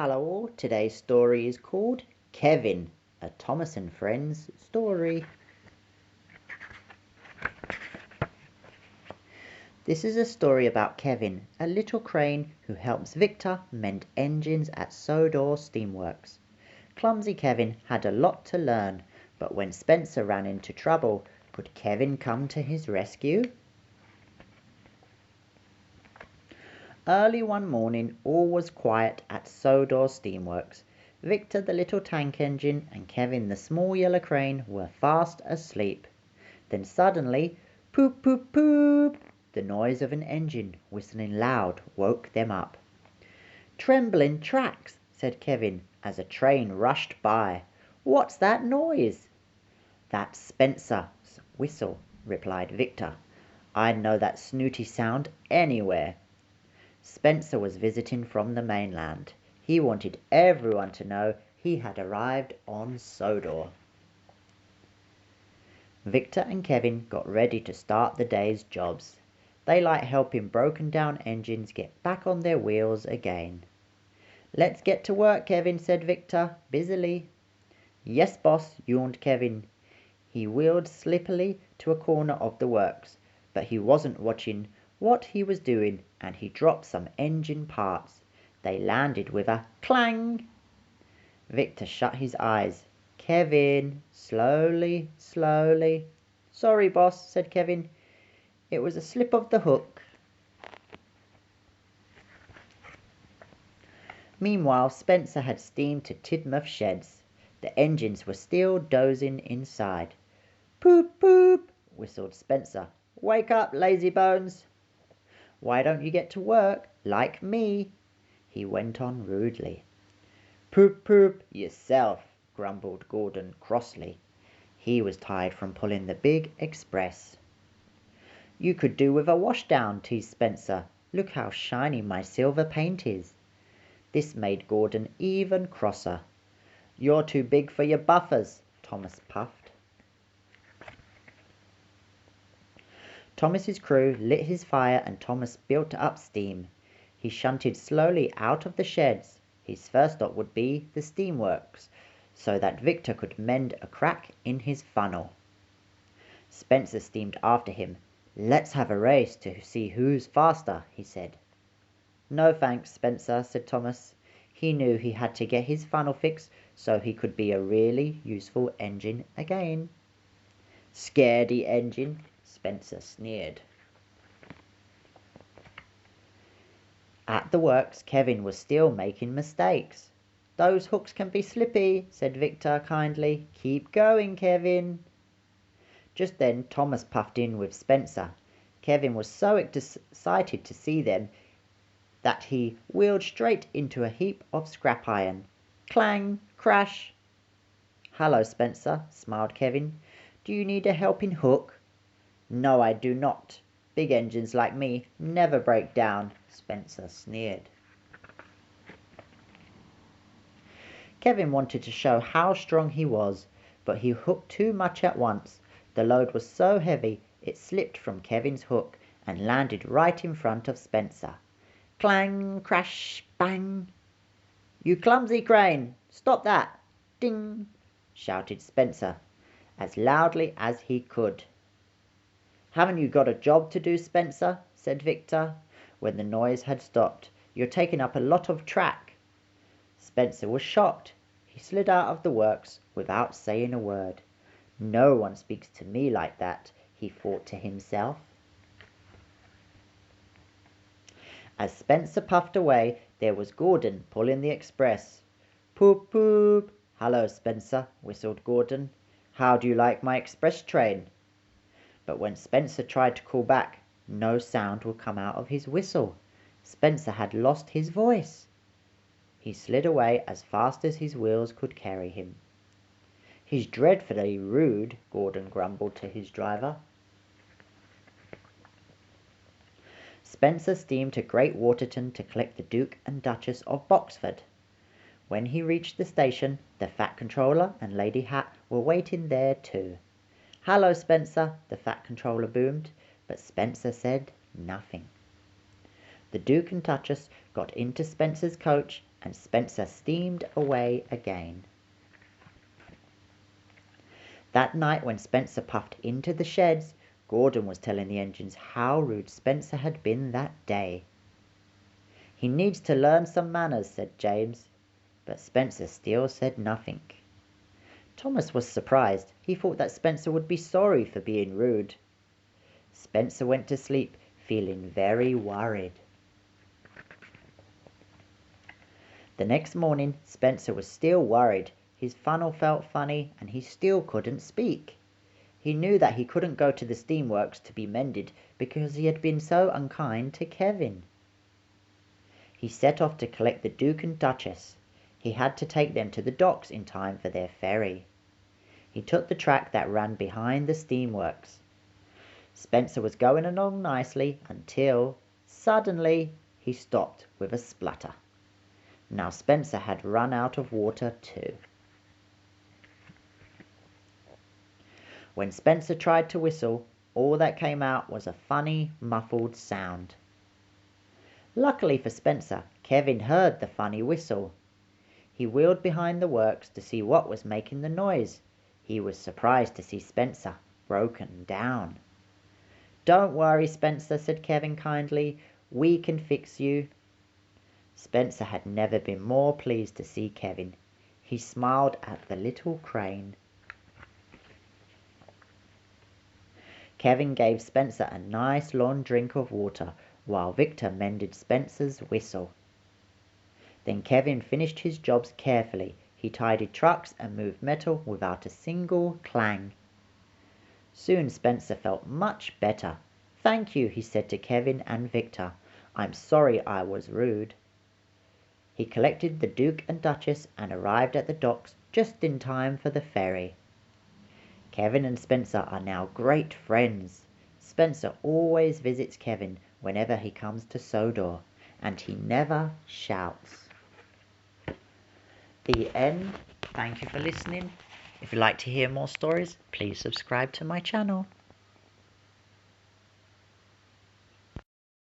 Hello all, today's story is called Kevin, a Thomas and Friends story. This is a story about Kevin, a little crane who helps Victor mend engines at Sodor steamworks. Clumsy Kevin had a lot to learn, but when Spencer ran into trouble, could Kevin come to his rescue? Early one morning all was quiet at Sodor steamworks. Victor the little tank engine and Kevin the small yellow crane were fast asleep. Then suddenly, poop poop poop, the noise of an engine whistling loud woke them up. "Trembling tracks," said Kevin as a train rushed by. "What's that noise?" "That's Spencer's whistle," replied Victor. "I'd know that snooty sound anywhere." Spencer was visiting from the mainland. He wanted everyone to know he had arrived on Sodor. Victor and Kevin got ready to start the day's jobs. They liked helping broken down engines get back on their wheels again. "Let's get to work, Kevin," said Victor, busily. "Yes, boss," yawned Kevin. He wheeled slippily to a corner of the works, but he wasn't watching what he was doing, and he dropped some engine parts. They landed with a clang. Victor shut his eyes. "Kevin, slowly, slowly." "Sorry, boss," said Kevin. "It was a slip of the hook." Meanwhile, Spencer had steamed to Tidmouth sheds. The engines were still dozing inside. "Poop, poop," whistled Spencer. "Wake up, lazy bones." "Why don't you get to work, like me?" he went on rudely. "Poop, poop, yourself," grumbled Gordon crossly. He was tired from pulling the big express. "You could do with a washdown," teased Spencer. "Look how shiny my silver paint is." This made Gordon even crosser. "You're too big for your buffers," Thomas puffed. Thomas's crew lit his fire and Thomas built up steam. He shunted slowly out of the sheds. His first stop would be the steamworks, so that Victor could mend a crack in his funnel. Spencer steamed after him. "Let's have a race to see who's faster," he said. "No thanks, Spencer," said Thomas. He knew he had to get his funnel fixed so he could be a really useful engine again. "Scaredy engine," Spencer sneered. At the works, Kevin was still making mistakes. "Those hooks can be slippy," said Victor kindly. "Keep going, Kevin." Just then Thomas puffed in with Spencer. Kevin was so excited to see them that he wheeled straight into a heap of scrap iron. Clang! Crash! "Hello, Spencer," smiled Kevin. "Do you need a helping hook?" "No, I do not. Big engines like me never break down," Spencer sneered. Kevin wanted to show how strong he was, but he hooked too much at once. The load was so heavy it slipped from Kevin's hook and landed right in front of Spencer. Clang, crash, bang! "You clumsy crane! Stop that! Ding!" shouted Spencer, as loudly as he could. "Haven't you got a job to do, Spencer?" said Victor, when the noise had stopped. "You're taking up a lot of track." Spencer was shocked. He slid out of the works without saying a word. "No one speaks to me like that," he thought to himself. As Spencer puffed away, there was Gordon pulling the express. "Poop, poop." "Hello, Spencer," whistled Gordon. "How do you like my express train?" But when Spencer tried to call back, no sound would come out of his whistle. Spencer had lost his voice. He slid away as fast as his wheels could carry him. "He's dreadfully rude," Gordon grumbled to his driver. Spencer steamed to Great Waterton to collect the Duke and Duchess of Boxford. When he reached the station, the Fat Controller and Lady Hat were waiting there too. "Hello, Spencer," the Fat Controller boomed, but Spencer said nothing. The Duke and Duchess got into Spencer's coach and Spencer steamed away again. That night when Spencer puffed into the sheds, Gordon was telling the engines how rude Spencer had been that day. "He needs to learn some manners," said James, but Spencer still said nothing. Thomas was surprised. He thought that Spencer would be sorry for being rude. Spencer went to sleep feeling very worried. The next morning Spencer was still worried. His funnel felt funny and he still couldn't speak. He knew that he couldn't go to the steamworks to be mended because he had been so unkind to Kevin. He set off to collect the Duke and Duchess. He had to take them to the docks in time for their ferry. He took the track that ran behind the steamworks. Spencer was going along nicely until, suddenly, he stopped with a splutter. Now Spencer had run out of water too. When Spencer tried to whistle, all that came out was a funny, muffled sound. Luckily for Spencer, Kevin heard the funny whistle. He wheeled behind the works to see what was making the noise. He was surprised to see Spencer broken down. "Don't worry, Spencer," said Kevin kindly. "We can fix you." Spencer had never been more pleased to see Kevin. He smiled at the little crane. Kevin gave Spencer a nice long drink of water while Victor mended Spencer's whistle. Then Kevin finished his jobs carefully. He tidied trucks and moved metal without a single clang. Soon Spencer felt much better. "Thank you," he said to Kevin and Victor. "I'm sorry I was rude." He collected the Duke and Duchess and arrived at the docks just in time for the ferry. Kevin and Spencer are now great friends. Spencer always visits Kevin whenever he comes to Sodor, and he never shouts. The end. Thank you for listening. If you'd like to hear more stories, please subscribe to my channel.